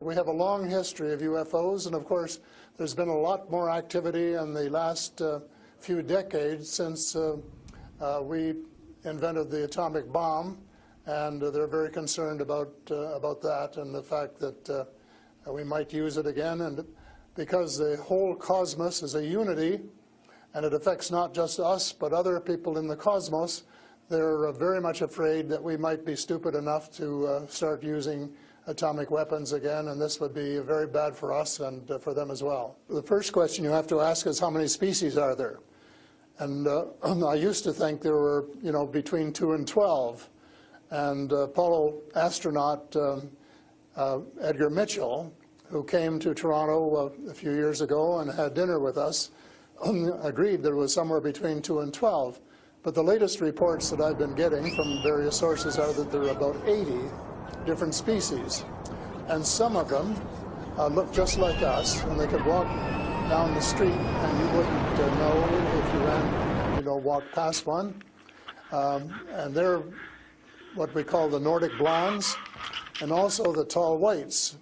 We have a long history of UFOs, and of course there's been a lot more activity in the last few decades since we invented the atomic bomb, and they're very concerned about that and the fact that we might use it again. And because the whole cosmos is a unity, and it affects not just us but other people in the cosmos, they're very much afraid that we might be stupid enough to start using atomic weapons again, and this would be very bad for us and for them as well. The first question you have to ask is, how many species are there? And I used to think there were, between 2 and 12. And Apollo astronaut Edgar Mitchell, who came to Toronto a few years ago and had dinner with us, agreed there was somewhere between 2 and 12. But the latest reports that I've been getting from various sources are that there are about 80 different species. And some of them look just like us, and they could walk down the street and you wouldn't know if you ran, walked past one. And they're what we call the Nordic blondes, and also the tall whites,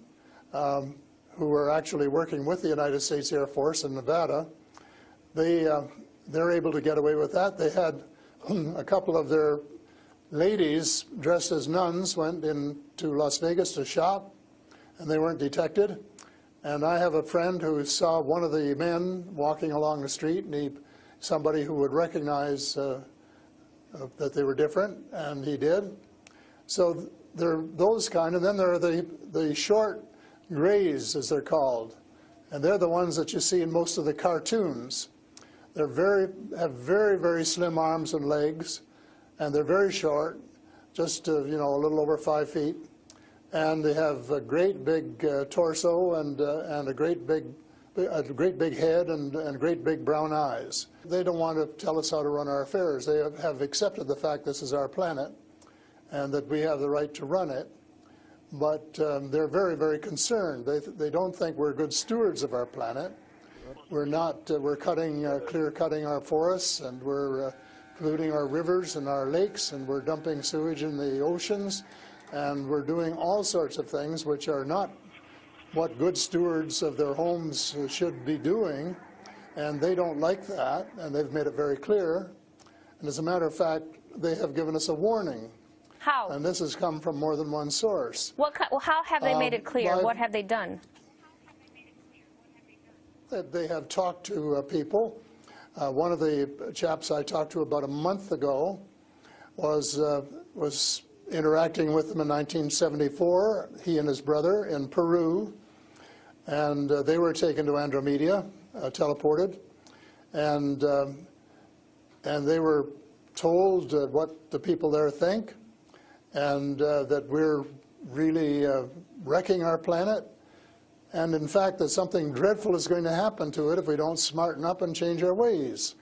who are actually working with the United States Air Force in Nevada. They're able to get away with that. They had a couple of their ladies dressed as nuns went into Las Vegas to shop, and they weren't detected. And I have a friend who saw one of the men walking along the street, and somebody who would recognize that they were different, and he did. So there are those kind, and then there are the short grays, as they're called, and they're the ones that you see in most of the cartoons. They're have very, very slim arms and legs, and they're very short, just a little over 5 feet, and they have a great big torso and a great big head and great big brown eyes. They don't want to tell us how to run our affairs. They have accepted the fact this is our planet and that we have the right to run it, but they're very, very concerned. They don't think we're good stewards of our planet. We're not. We're clear-cutting our forests, and we're polluting our rivers and our lakes, and we're dumping sewage in the oceans, and we're doing all sorts of things which are not what good stewards of their homes should be doing, and they don't like that, and they've made it very clear. And as a matter of fact, they have given us a warning. How? And this has come from more than one source. How have they made it clear? What have they done? They have talked to people. One of the chaps I talked to about a month ago was interacting with them in 1974, he and his brother, in Peru, and they were taken to Andromeda, teleported, and they were told what the people there think, and that we're really wrecking our planet, and in fact that something dreadful is going to happen to it if we don't smarten up and change our ways.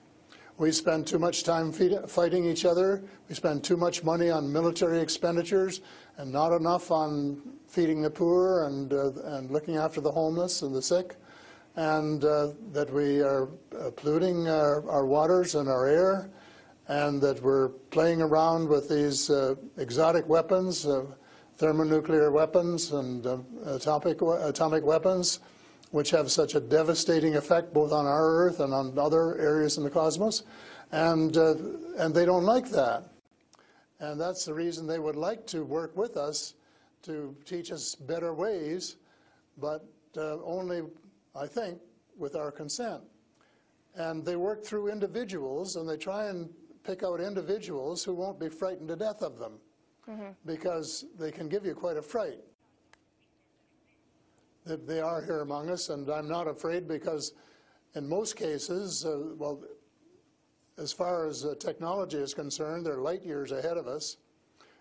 We spend too much time fighting each other. We spend too much money on military expenditures and not enough on feeding the poor and looking after the homeless and the sick, and that we are polluting our waters and our air, and that we're playing around with these exotic weapons, thermonuclear weapons and atomic weapons, which have such a devastating effect both on our Earth and on other areas in the cosmos, and they don't like that. And that's the reason they would like to work with us to teach us better ways, but only, I think, with our consent. And they work through individuals, and they try and pick out individuals who won't be frightened to death of them, because they can give you quite a fright. They are here among us, and I'm not afraid, because in most cases, well, as far as technology is concerned, they're light years ahead of us,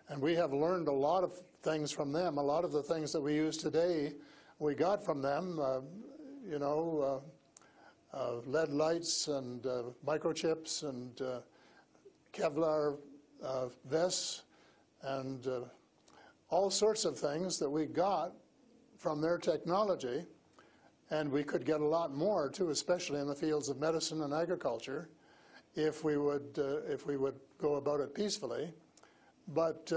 and we have learned a lot of things from them. A lot of the things that we use today, we got from them, lead lights and microchips and Kevlar vests and all sorts of things that we got from their technology, and we could get a lot more too, especially in the fields of medicine and agriculture, if we would go about it peacefully. But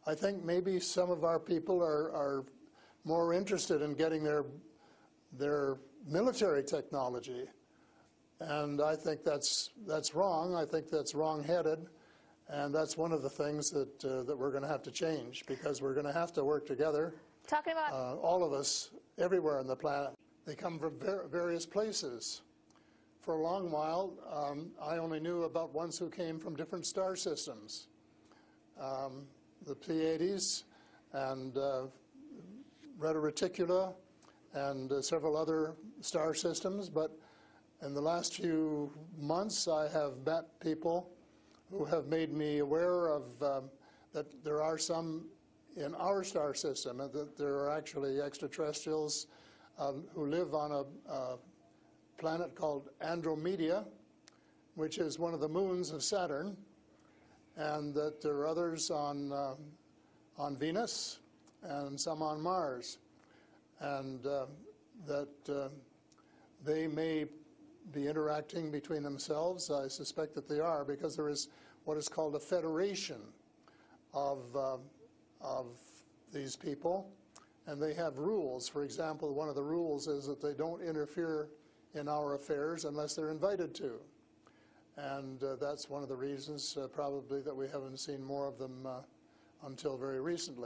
I think maybe some of our people are more interested in getting their military technology. And I think that's wrong. I think that's wrong-headed. And that's one of the things that we're going to have to change, because we're going to have to work together. Talking about all of us, everywhere on the planet. They come from various places. For a long while, I only knew about ones who came from different star systems. The Pleiades and Reta Reticula and several other star systems. But in the last few months, I have met people who have made me aware of that there are some in our star system, and that there are actually extraterrestrials who live on a planet called Andromeda, which is one of the moons of Saturn, and that there are others on Venus and some on Mars, and that they may be interacting between themselves. I suspect that they are, because there is what is called a federation of these people, and they have rules. For example, one of the rules is that they don't interfere in our affairs unless they're invited to. And that's one of the reasons probably that we haven't seen more of them until very recently.